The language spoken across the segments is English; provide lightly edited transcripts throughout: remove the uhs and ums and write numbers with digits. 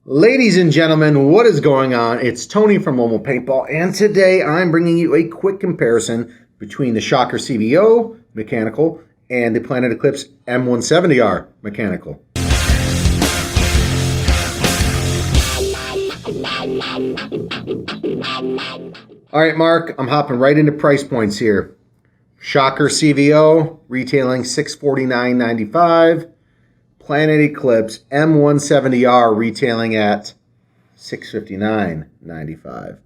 Ladies and gentlemen, what is going on? It's Tony from Paintball, and today I'm bringing you a quick comparison between the Shocker CVO mechanical and the Planet Eclipse M170R mechanical. All right, Mark, I'm hopping right into price points here. Shocker CVO retailing $649.95. Planet Eclipse M170R retailing at $659.95.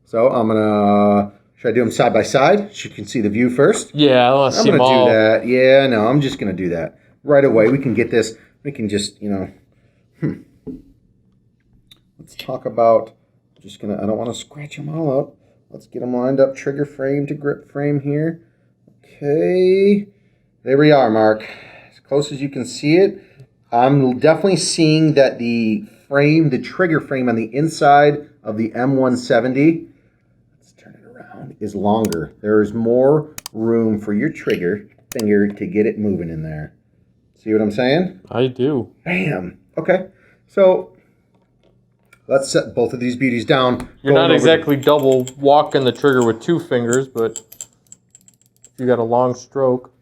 So I'm gonna, should I do them side by side so you can see the view first? Yeah, I want to see them all. I'm gonna do that. Yeah, no, I'm just gonna do that right away. We can get this. We can just, Let's talk about. I don't want to scratch them all up. Let's get them lined up. Trigger frame to grip frame here. Okay, there we are, Mark. As close as you can see it. I'm definitely seeing that the frame, the trigger frame on the inside of the M170, let's turn it around, is longer. There is more room for your trigger finger to get it moving in there. See what I'm saying? I do. Bam. Okay. So let's set both of these beauties down. You're not exactly double walking the trigger with two fingers, but you got a long stroke.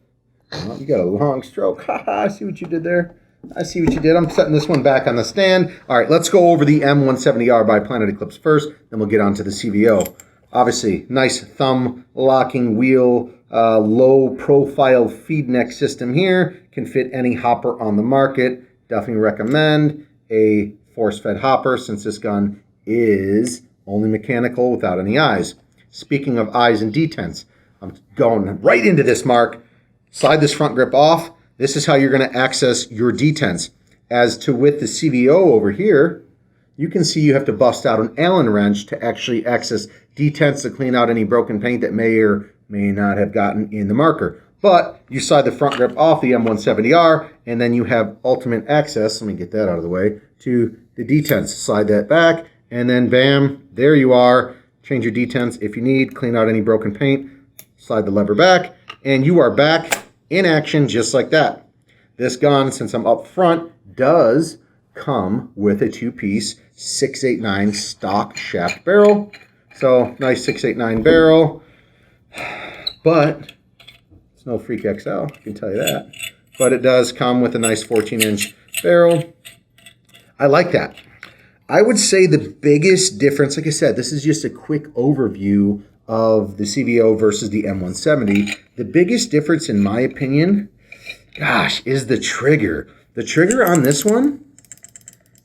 Well, you got a long stroke. Haha, I see what you did there. I see what you did. I'm setting this one back on the stand. All right, let's go over the M170R by Planet Eclipse first, then we'll get on to the CVO. Obviously, nice thumb locking wheel, low profile feed neck system here. Can fit any hopper on the market. Definitely recommend a force-fed hopper since this gun is only mechanical without any eyes. Speaking of eyes and detents, I'm going right into this, Mark. Slide this front grip off. This is how you're going to access your detents. As to with the CVO over here, you can see you have to bust out an Allen wrench to actually access detents to clean out any broken paint that may or may not have gotten in the marker. But you slide the front grip off the M170R, and then you have ultimate access, let me get that out of the way, to the detents. Slide that back, and then bam, there you are. Change your detents if you need, clean out any broken paint, slide the lever back, and you are back in action just like that. This gun, since I'm up front, does come with a two-piece 689 stock shaft barrel. So nice 689 barrel, but it's no Freak XL, I can tell you that. But it does come with a nice 14-inch barrel. I like that. I would say the biggest difference, like I said, this is just a quick overview of the CVO versus the M170. The biggest difference, in my opinion, gosh, is the trigger. The trigger on this one,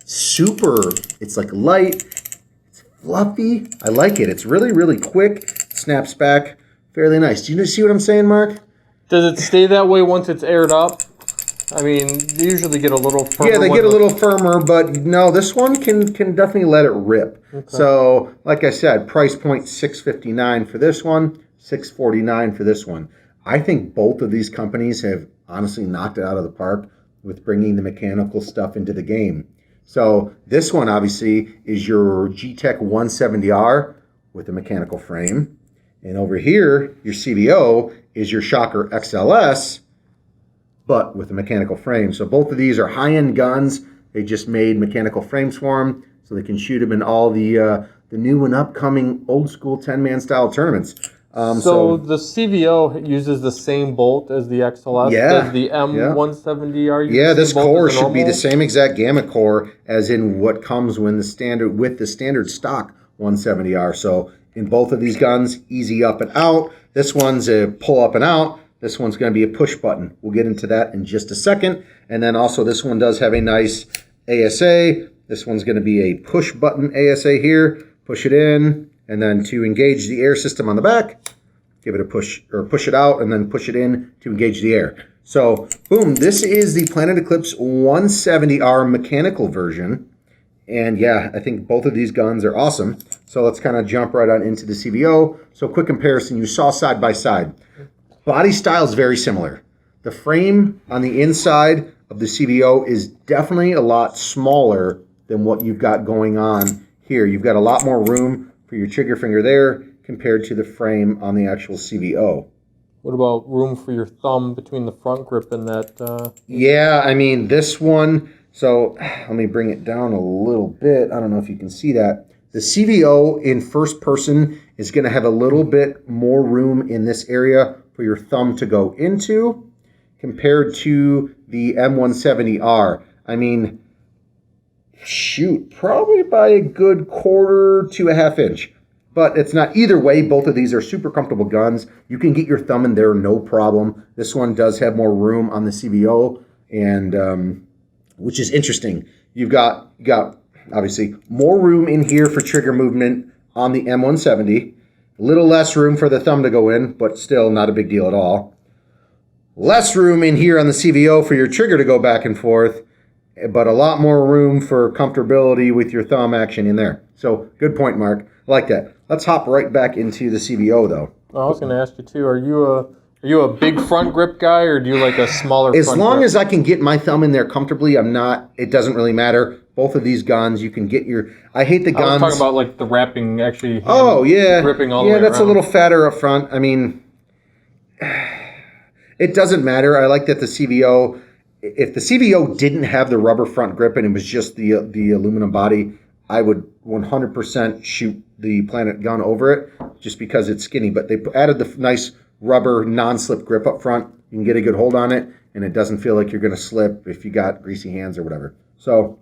it's like light, it's fluffy. I like it. It's really, really quick. Snaps back fairly nice. Do you see what I'm saying, Mark? Does it stay that way once it's aired up? I mean, they usually get a little firmer. Yeah, they get a little firmer, but no, this one can definitely let it rip. Okay. So, like I said, price point $659 for this one, $649 for this one. I think both of these companies have honestly knocked it out of the park with bringing the mechanical stuff into the game. So this one obviously is your G-Tech 170R with a mechanical frame. And over here, your CVO is your Shocker XLS, but with a mechanical frame. So both of these are high-end guns. They just made mechanical frames for them so they can shoot them in all the new and upcoming old-school 10-man style tournaments. So the CVO uses the same bolt as the XLS? Yeah. Does the M170R use yeah, the this same core bolt as the should be normal? the same exact gamut core as in what comes with the standard stock 170R. So in both of these guns, easy up and out. This one's a pull up and out. This one's going to be a push button. We'll get into that in just a second. And then also this one does have a nice ASA. This one's going to be a push button ASA here. Push it in, and then to engage the air system on the back, give it a push, or push it out, and then push it in to engage the air. So, boom, this is the Planet Eclipse 170R mechanical version. And yeah, I think both of these guns are awesome. So let's kind of jump right on into the CVO. So quick comparison, you saw side by side. Body style is very similar. The frame on the inside of the CVO is definitely a lot smaller than what you've got going on here. You've got a lot more room for your trigger finger there compared to the frame on the actual CVO. What about room for your thumb between the front grip and that? Yeah, I mean, this one, So let me bring it down a little bit. I don't know if you can see that. The CVO in first person is going to have a little bit more room in this area for your thumb to go into compared to the M170R. I mean, shoot, probably by a good quarter to a half inch. But it's not either way. Both of these are super comfortable guns. You can get your thumb in there, no problem. This one does have more room on the CVO, and which is interesting. You've got obviously more room in here for trigger movement on the M170. A little less room for the thumb to go in, but still not a big deal at all. Less room in here on the CVO for your trigger to go back and forth, but a lot more room for comfortability with your thumb action in there. So good point, Mark. I like that. Let's hop right back into the CVO though. I was going to ask you too. Are you a big front grip guy, or do you like a smaller? As front long grip? as I can get my thumb in there comfortably, I'm not. It doesn't really matter. Both of these guns, you can get your. I hate the guns. I was talking about like the wrapping, actually. Oh yeah, gripping all the way that's around. a little fatter up front. I mean, it doesn't matter. I like that the CVO. If the CVO didn't have the rubber front grip and it was just the aluminum body, I would 100% shoot the Planet gun over it just because it's skinny. But they added the nice rubber non-slip grip up front. You can get a good hold on it, and it doesn't feel like you're going to slip if you got greasy hands or whatever. So,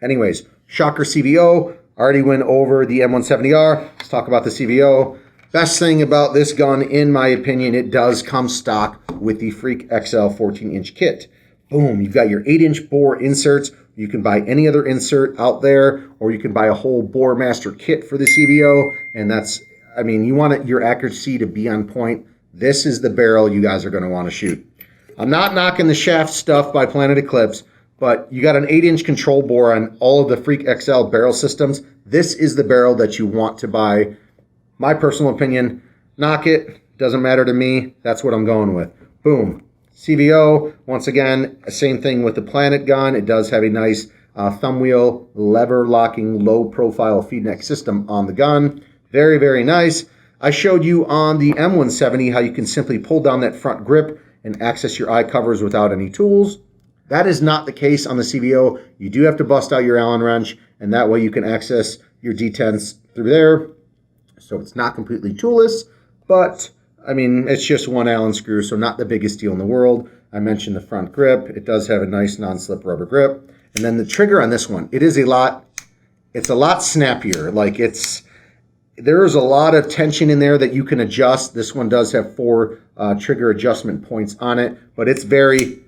anyways, Shocker CVO. Already went over the M170R. Let's talk about the CVO. Best thing about this gun, in my opinion, it does come stock with the Freak XL 14-inch kit. Boom, you've got your 8-inch bore inserts. You can buy any other insert out there, or you can buy a whole bore master kit for the CVO, and that's, I mean, you want your accuracy to be on point. This is the barrel you guys are going to want to shoot. I'm not knocking the shaft stuff by Planet Eclipse, but you got an 8-inch control bore on all of the Freak XL barrel systems. This is the barrel that you want to buy. My personal opinion, knock it, doesn't matter to me. That's what I'm going with. Boom. CVO, once again, same thing with the Planet gun. It does have a nice thumb wheel, lever locking, low profile feed neck system on the gun. Very, very nice. I showed you on the M170 how you can simply pull down that front grip and access your eye covers without any tools. That is not the case on the CVO. You do have to bust out your Allen wrench, and that way you can access your detents through there. So it's not completely toolless, but I mean, it's just one Allen screw, so not the biggest deal in the world. I mentioned the front grip. It does have a nice non-slip rubber grip. And then the trigger on this one, it's a lot snappier. Like there is a lot of tension in there that you can adjust. This one does have 4 trigger adjustment points on it, but it's very,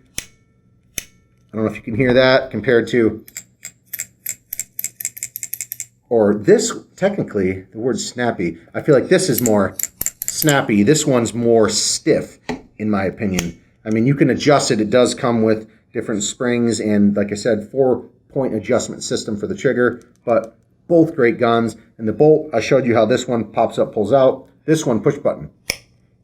I don't know if you can hear that compared to, or this, technically, the word snappy, I feel like this is more snappy. This one's more stiff, in my opinion. I mean, you can adjust it. It does come with different springs and, like I said, 4-point adjustment system for the trigger, but both great guns. And the bolt, I showed you how this one pops up, pulls out. This one, push button.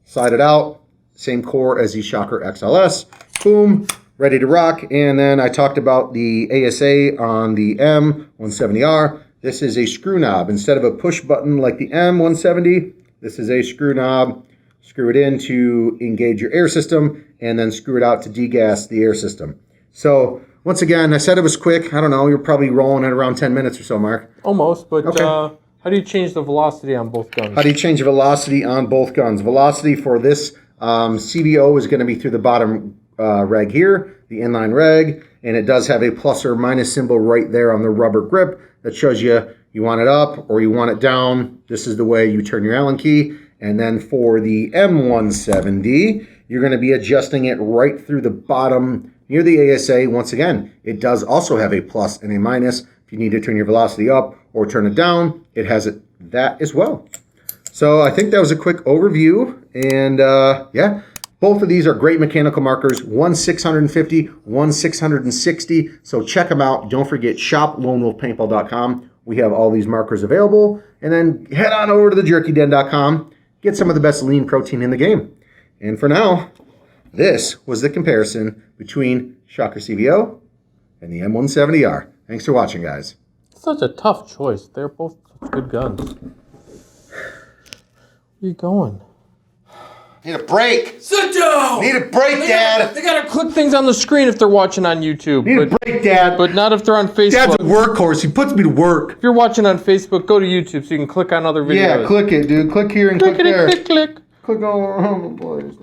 Slide it out. Same core as the Shocker XLS. Boom. Ready to rock. And then I talked about the ASA on the M170R. This is a screw knob. Instead of a push button like the M170, this is a screw knob. Screw it in to engage your air system, and then screw it out to degas the air system. So, once again, I said it was quick. I don't know, you're probably rolling at around 10 minutes or so, Mark. Almost, but okay. How do you change the velocity on both guns? How do you change the velocity on both guns? Velocity for this CVO is going to be through the bottom reg here, the inline reg, and it does have a plus or minus symbol right there on the rubber grip that shows you want it up or you want it down. This is the way you turn your Allen key. And then for the M170, you're going to be adjusting it right through the bottom near the ASA. Once again, it does also have a plus and a minus. If you need to turn your velocity up or turn it down, it has that as well. So I think that was a quick overview. And yeah, both of these are great mechanical markers. One 650, one 660. So check them out. Don't forget shop.lonewolfpaintball.com. We have all these markers available. And then head on over to the jerkyden.com. Get some of the best lean protein in the game. And for now, this was the comparison between Shocker CVO and the M170R. Thanks for watching, guys. Such a tough choice. They're both such good guns. Where are you going? Need a break. Sit down. Need a break, Dad. They gotta click things on the screen if they're watching on YouTube. Need a break, Dad. But not if they're on Facebook. Dad's a workhorse. He puts me to work. If you're watching on Facebook, go to YouTube so you can click on other videos. Yeah, click it, dude. Click here and click there. Click. Click on boys.